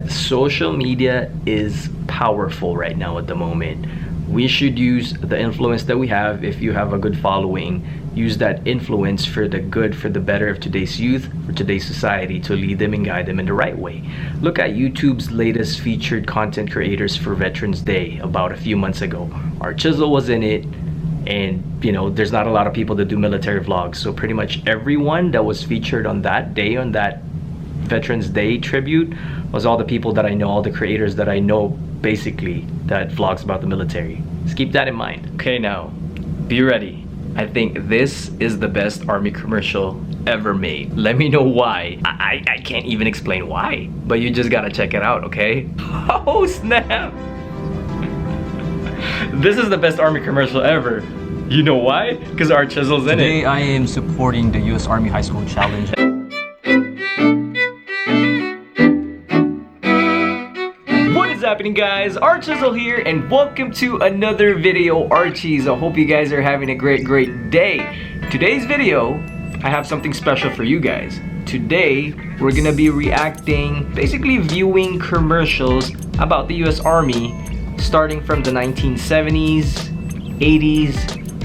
Social media is powerful right now at the moment. We should use the influence that we have. If you have a good following, use that influence for the good, for the better of today's youth, for today's society, to lead them and guide them in the right way. Look at YouTube's latest featured content creators for Veterans Day about a few months ago. Archiezzle was in it, and you know, there's not a lot of people that do military vlogs, so pretty much everyone that was featured on that day, on that Veterans Day tribute, was all the people that I know, all the creators that I know, basically, that vlogs about the military. Just keep that in mind. Okay, now be ready. I think this is the best Army commercial ever made. Let me know why. I can't even explain why, but you just gotta check it out, okay? Oh snap! This is the best Army commercial ever. You know why? Because Archiezzle's in it. Today I am supporting the US Army High School Challenge. What is happening, guys? Archiezzle here, and welcome to another video, Archies. I hope you guys are having a great day. Today's video, I have something special for you guys. Today, we're gonna be reacting, basically viewing commercials about the US Army, starting from the 1970s, 80s,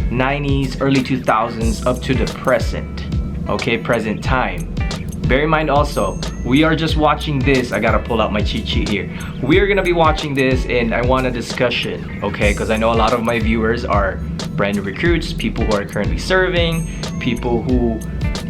90s, early 2000s, up to the present. Okay, present time. Bear in mind also, we are just watching this. I gotta pull out my cheat sheet here. We are gonna be watching this, and I want a discussion, okay? Because I know a lot of my viewers are brand new recruits, people who are currently serving, people who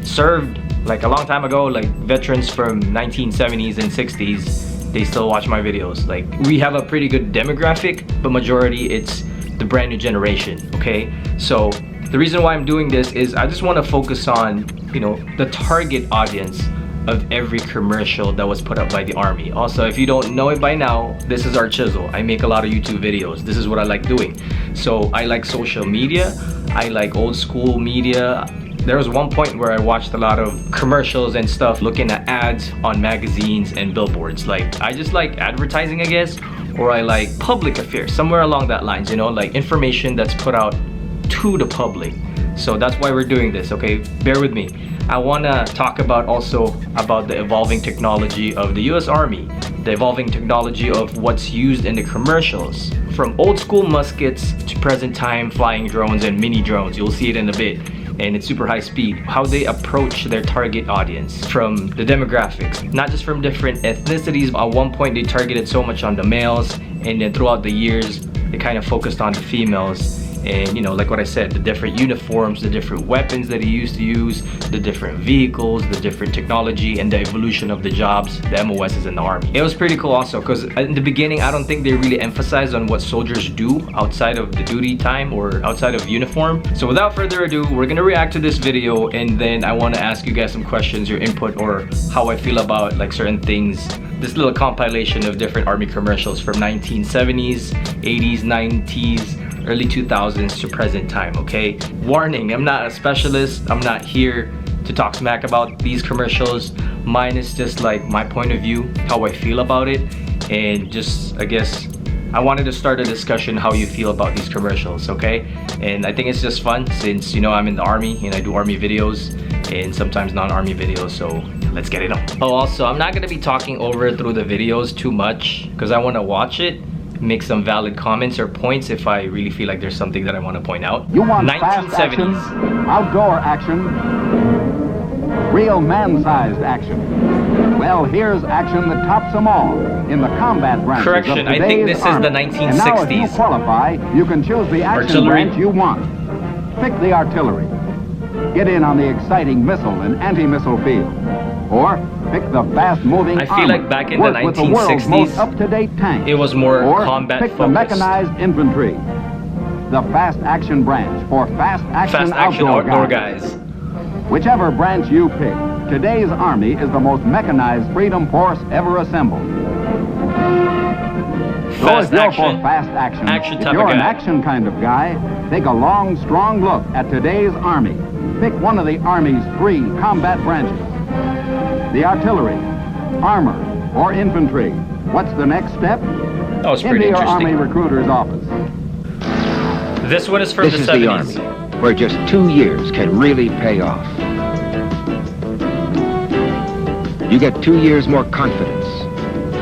served like a long time ago, like veterans from 1970s and 60s. They still watch my videos. Like, we have a pretty good demographic, but majority it's the brand new generation, okay? So the reason why I'm doing this is I just want to focus on, you know, the target audience of every commercial that was put up by the Army. Also, if you don't know it by now, this is Archiezzle. I make a lot of YouTube videos. This is what I like doing. So I like social media, I like old school media. There was one point where I watched a lot of commercials and stuff, looking at ads on magazines and billboards. Like, I just like advertising, I guess, or I like public affairs, somewhere along that lines, you know, like information that's put out to the public. So that's why we're doing this, okay? Bear with me. I want to talk about also about the evolving technology of the US Army, the evolving technology of what's used in the commercials, from old school muskets to present time flying drones and mini drones. You'll see it in a bit, and it's super high speed. How they approach their target audience from the demographics, not just from different ethnicities. At one point they targeted so much on the males, and then throughout the years they kind of focused on the females. And you know, like what I said, the different uniforms, the different weapons that he used to use, the different vehicles, the different technology, and the evolution of the jobs, the MOSs in the Army. It was pretty cool also, because in the beginning I don't think they really emphasized on what soldiers do outside of the duty time or outside of uniform. So without further ado, we're gonna react to this video, and then I want to ask you guys some questions, your input, or how I feel about like certain things. This little compilation of different Army commercials from 1970s, 80s, 90s, early 2000s to present time, okay? Warning, I'm not a specialist. I'm not here to talk smack about these commercials. Mine is just like my point of view, how I feel about it, and just, I guess, I wanted to start a discussion how you feel about these commercials, okay? And I think it's just fun since, you know, I'm in the Army and I do Army videos and sometimes non-Army videos, so let's get it on. Oh, also, I'm not gonna be talking over through the videos too much because I want to watch it, make some valid comments or points if I really feel like there's something that I want to point out. You want fast action, outdoor action, real man-sized action. Well, here's action that tops them all in the combat branches. Correction, of I think this Army. is the 1960s. And now if you qualify, you can choose the action Artillery. branch you want. Pick the artillery. Get in on the exciting missile and anti-missile field. Or pick the fast-moving I feel like back in the 1960s, up-to-date tank. it was more or combat pick the focused. mechanized infantry. The fast action branch for fast action outdoor guys. Whichever branch you pick, today's Army is the most mechanized freedom force ever assembled. Fast action, for fast action, action if type you're of an guy. action kind of guy, take a long, strong look at today's Army. Pick one of the Army's 3 combat branches. The artillery, armor, or infantry. What's the next step? That was pretty Into your interesting. Army recruiter's office. This one is from This the is 70s. the Army, where just 2 years can really pay off. You get 2 years more confidence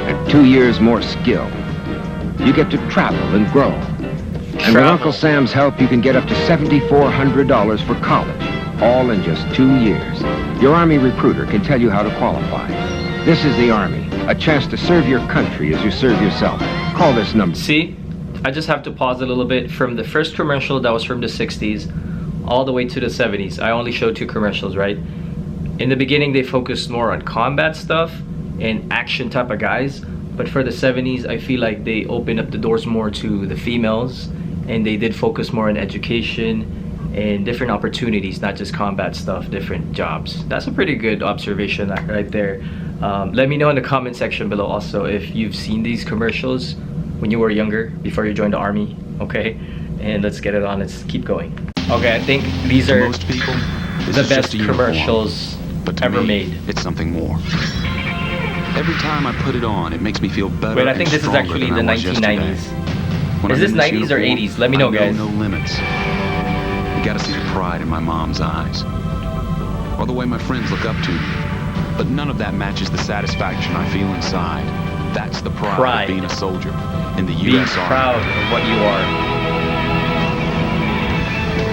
and 2 years more skill. You get to travel and grow. And with Uncle Sam's help, you can get up to $7,400 for college, all in just 2 years. Your Army recruiter can tell you how to qualify. This is the Army, a chance to serve your country as you serve yourself. Call this number. See, I just have to pause a little bit. From the first commercial that was from the 60s all the way to the 70s. I only showed 2 commercials, right? In the beginning, they focused more on combat stuff and action type of guys. But for the 70s, I feel like they opened up the doors more to the females, and they did focus more on education and different opportunities, not just combat stuff, different jobs. That's a pretty good observation right there. Let me know in the comment section below also if you've seen these commercials when you were younger, before you joined the Army, okay? And let's get it on, let's keep going. Okay, I think these are most people, the best commercials ever made. It's something more. Every time I put it on, it makes me feel better. Wait, I think this is actually the 1990s. Is this 90s or 80s? Let me know, guys. No limits. You gotta see the pride in my mom's eyes, or the way my friends look up to me. But none of that matches the satisfaction I feel inside. That's the pride of being a soldier in the U.S. Army. Be proud of what you are.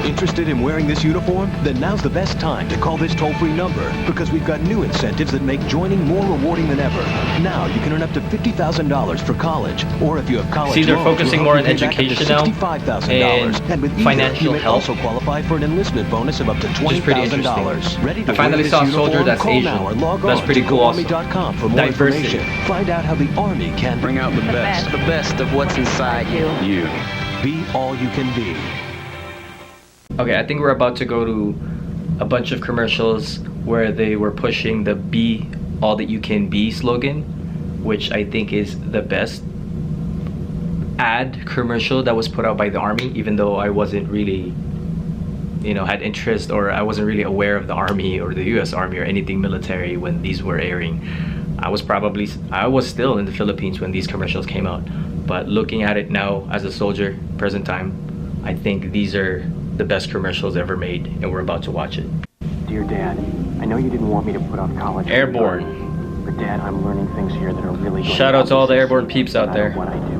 Interested in wearing this uniform? Then now's the best time to call this toll-free number, because we've got new incentives that make joining more rewarding than ever. Now you can earn up to $50,000 for college, or if you have college See, they're loans, focusing more on education now and with financial you may help. also qualify for an enlistment bonus of up to $20,000. Ready to I finally wear saw a this soldier uniform? that's Call Asian. now or log That's on pretty to cool also. GoArmy.com for more Diversity. information. Find out how the Army can Bring out the best. The best of what's inside you. You. be all you can be. Okay, I think we're about to go to a bunch of commercials where they were pushing the "Be All That You Can Be" slogan, which I think is the best ad commercial that was put out by the Army, even though I wasn't really, had interest, or I wasn't really aware of the Army or the US Army or anything military when these were airing. I was still in the Philippines when these commercials came out. But looking at it now as a soldier, present time, I think these are the best commercials ever made, and we're about to watch it. Dear Dad, I know you didn't want me to put off college. Airborne. But Dad, I'm learning things here that are really going Shout out to all the airborne to peeps out there. What I do.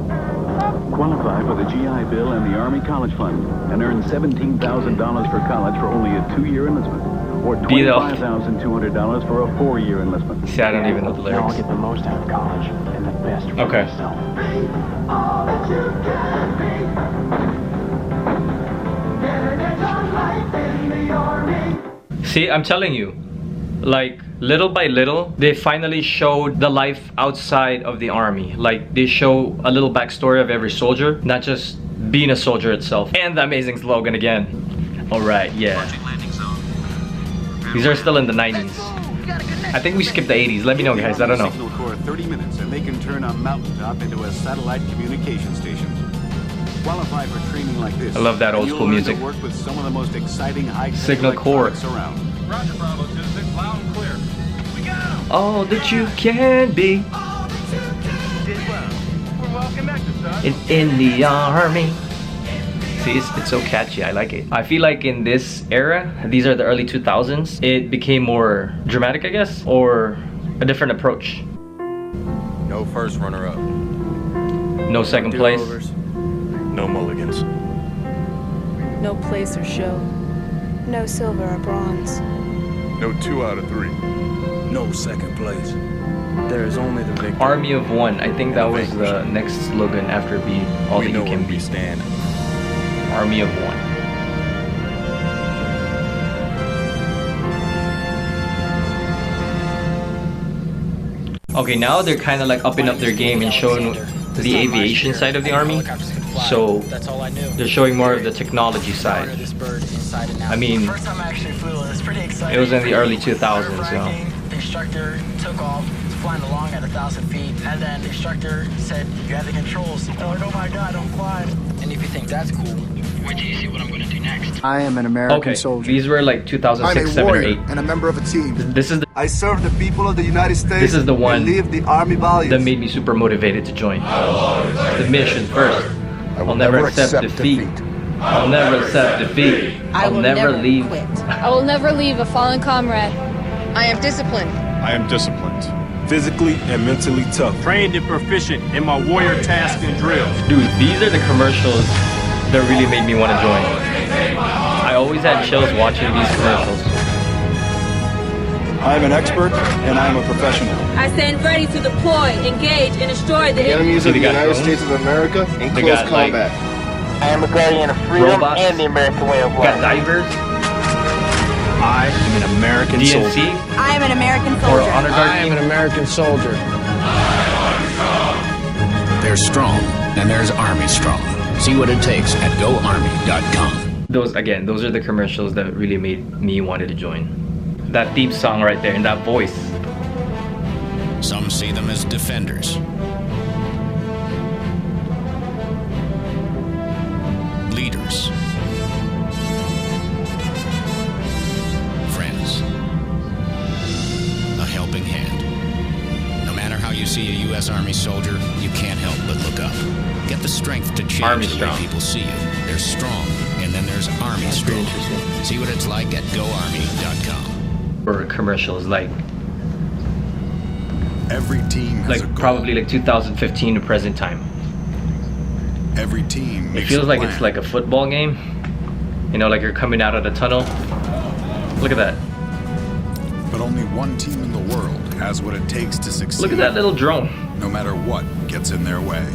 Qualify for the GI Bill and the Army College Fund and earn $17,000 for college for only a 2-year enlistment, or $25,200 for a 4-year enlistment. See, I don't even know the Now I'll lyrics. get the most out of college and the best for Okay. myself. See, I'm telling you, like, little by little, they finally showed the life outside of the Army. Like, they show a little backstory of every soldier, not just being a soldier itself. And the amazing slogan again. Alright, yeah. These are still in the 90s. I think we skipped the 80s. Let me know, guys. I don't know. Signal Corps 30 minutes and they can turn a mountaintop into a satellite communication station. Qualify for training like this. I love that old and school you'll learn music. to work with some of the most exciting high-tech Signal Corps. electronics around. Roger, Bravo 26, loud and clear. We got him! All that you can be Did well. We're welcome back to son. in the Army. See, it's so catchy. I like it. I feel like in this era, these are the early 2000s, it became more dramatic, I guess, or a different approach. No first runner-up. No second place. No mulligans. No place or show. No silver or bronze. No 2 out of 3. No second place. There is only the victor. Army of One. I think that was the next slogan after Be All That You Can Be. Stand. Army of One. Okay, now they're kind of like upping up their game and showing the aviation side of the Army. So they're showing more of the technology side. I mean, it was in the early 2000s, you know. The instructor took off, flying along at 1,000 feet, and then the instructor said, "You have the controls." I'm like, "Oh my God, I'm flying." And if you think that's cool, wait till you see what I'm gonna do next. I am an American Okay, soldier. these were like 2006, 7, or 8. and a member of a team. This is the, I serve the people of the United States. This is the one and live the Army values. that made me super motivated to join. The mission first. I'll never accept defeat. I'll never accept defeat. I'll never leave. I will never leave a fallen comrade. I am disciplined. I am disciplined. physically and mentally tough. Trained and proficient in my warrior tasks and drills. Dude, these are the commercials that really made me want to join. I always had chills watching these commercials. I am an expert and I am a professional. I stand ready to deploy, engage, and destroy the enemies of the United States of America in close combat. I am a guardian of freedom robots, and the American way of life. got divers. I am an American soldier. I am an American Or soldier. honor guard I am an American soldier. There's strong, and there's Army strong. See what it takes at GoArmy.com. Those are the commercials that really made me wanted to join. That theme song right there and that voice. Some see them as defenders, leaders, friends, a helping hand. No matter how you see a U.S. Army soldier, you can't help but look up. Get the strength to change the way people see you. There's strong, and then there's Army strong. See what it's like at GoArmy.com. Or commercials like every team has a goal. Probably like 2015 to present time. Every team makes it feels like plan. it's like a football game, you know, like you're coming out of the tunnel. Look at that. But only one team in the world has what it takes to succeed. Look at that little drone. No matter what gets in their way.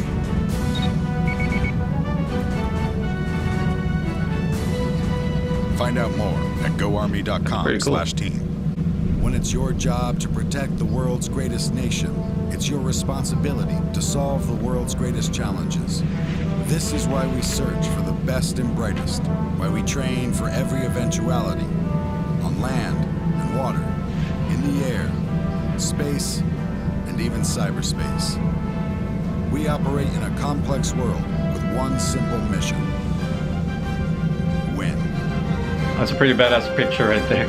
Find out more at GoArmy.com/team. When it's your job to protect the world's greatest nation, it's your responsibility to solve the world's greatest challenges. This is why we search for the best and brightest, why we train for every eventuality, on land and water, in the air, space, and even cyberspace. We operate in a complex world with one simple mission: win. That's a pretty badass picture right there.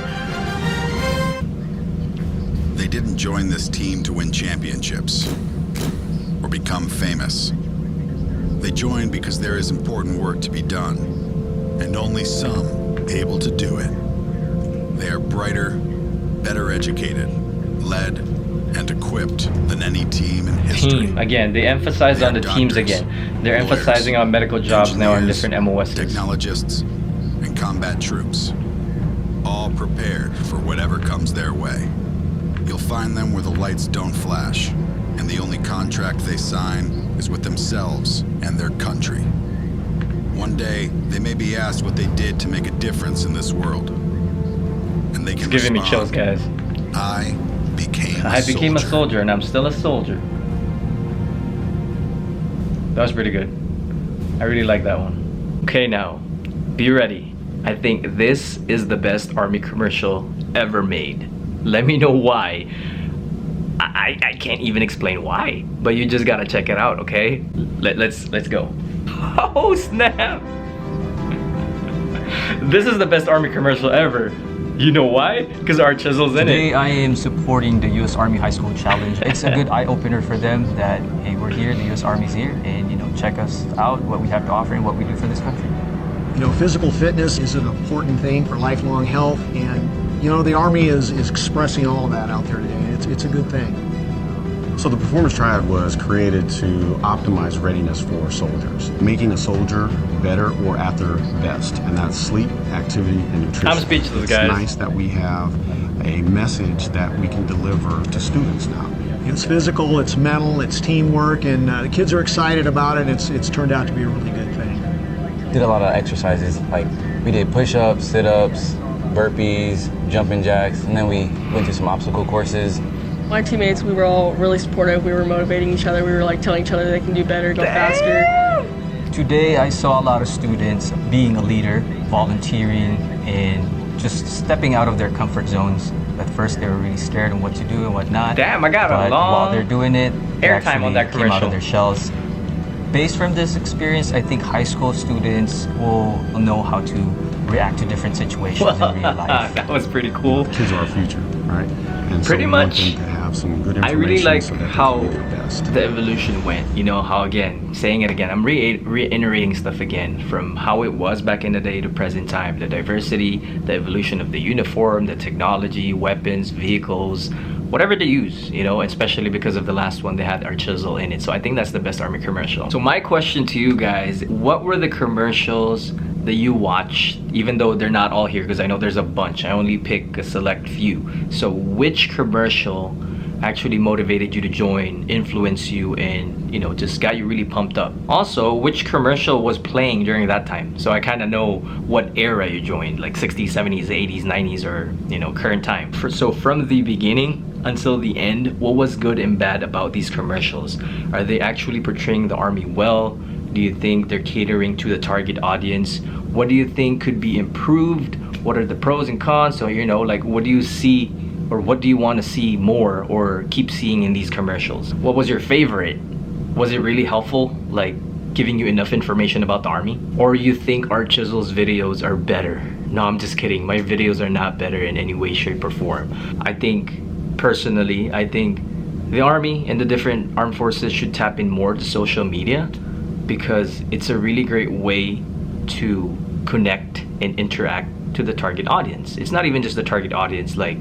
They didn't join this team to win championships or become famous. They joined because there is important work to be done, and only some able to do it. They are brighter, better educated, led, and equipped than any team in history. Team, again, they emphasize on the teams again. They're emphasizing on medical jobs now in different MOSs. Technologists and combat troops, all prepared for whatever comes their way. You'll find them where the lights don't flash, and the only contract they sign is with themselves and their country. One day, they may be asked what they did to make a difference in this world. And they can It's giving me chills, respond, guys. I became a soldier, and I'm still a soldier. That was pretty good. I really like that one. Okay, now, be ready. I think this is the best Army commercial ever made. Let me know why. I can't even explain why, but you just gotta check it out, okay? Let's go. Oh snap! This is the best Army commercial ever. You know why? Because Archiezzle's in it. Today I am supporting the U.S. Army High School Challenge. It's a good eye-opener for them that, hey, we're here, the U.S. Army's here, and, you know, check us out, what we have to offer and what we do for this country. You know, physical fitness is an important thing for lifelong health, and, you know, the Army is expressing all of that out there today. It's a good thing. So the Performance Triad was created to optimize readiness for soldiers, making a soldier better or at their best, and that's sleep, activity, and nutrition. I'm speechless, guys. It's nice that we have a message that we can deliver to students now. It's physical, it's mental, it's teamwork, and the kids are excited about it. It's turned out to be a really good thing. Did a lot of exercises, like we did push-ups, sit-ups, burpees, jumping jacks, and then we went through some obstacle courses. My teammates, we were all really supportive. We were motivating each other. We were like telling each other they can do better, go faster. Today I saw a lot of students being a leader, volunteering, and just stepping out of their comfort zones. At first they were really scared on what to do and what not. Damn, I got a long while they're doing it, they airtime on that came out commercial. of their shells. Based from this experience, I think high school students will know how to react to different situations in real life. That was pretty cool. Kids are our future, right? And Pretty so we much. want them to have some good I information really like so that they how can do their best. the evolution went. You know, how again, saying it again, I'm reiterating stuff again from how it was back in the day to present time. The diversity, the evolution of the uniform, the technology, weapons, vehicles, whatever they use, you know, especially because of the last one, they had Archiezzle in it. So I think that's the best Army commercial. So my question to you guys, what were the commercials that you watched, even though they're not all here, because I know there's a bunch. I only pick a select few. So which commercial actually motivated you to join, influenced you, and, you know, just got you really pumped up? Also, which commercial was playing during that time? So I kind of know what era you joined, like 60s, 70s, 80s, 90s, or, you know, current time. So from the beginning until the end, what was good and bad about these commercials? Are they actually portraying the Army well? Do you think they're catering to the target audience? What do you think could be improved? What are the pros and cons? So, you know, like, what do you see, or what do you want to see more or keep seeing in these commercials? What was your favorite? Was it really helpful, like giving you enough information about the Army? Or you think Archiezzle's videos are better? No, I'm just kidding. My videos are not better in any way, shape, or form. I think, personally, I think the Army and the different armed forces should tap in more to social media, because it's a really great way to connect and interact to the target audience. It's not even just the target audience. Like,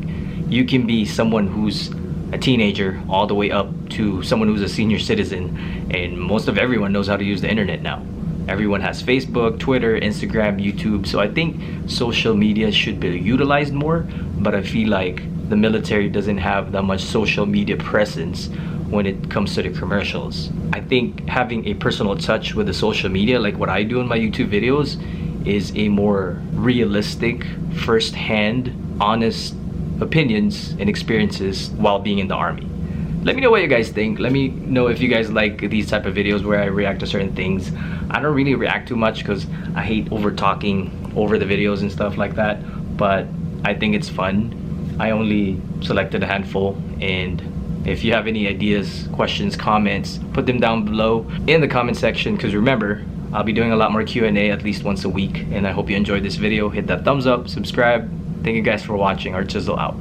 you can be someone who's a teenager all the way up to someone who's a senior citizen, and most of everyone knows how to use the internet now. Everyone has Facebook, Twitter, Instagram, YouTube. So I think social media should be utilized more, but I feel like the military doesn't have that much social media presence when it comes to the commercials. I think having a personal touch with the social media, like what I do in my YouTube videos, is a more realistic, first-hand, honest opinions and experiences while being in the Army. Let me know what you guys think. Let me know if you guys like these type of videos where I react to certain things. I don't really react too much because I hate over talking over the videos and stuff like that, but I think it's fun. I only selected a handful, and if you have any ideas, questions, comments, put them down below in the comment section, because remember, I'll be doing a lot more Q&A at least once a week, and I hope you enjoyed this video. Hit that thumbs up, subscribe. Thank you guys for watching. Archiezzle out.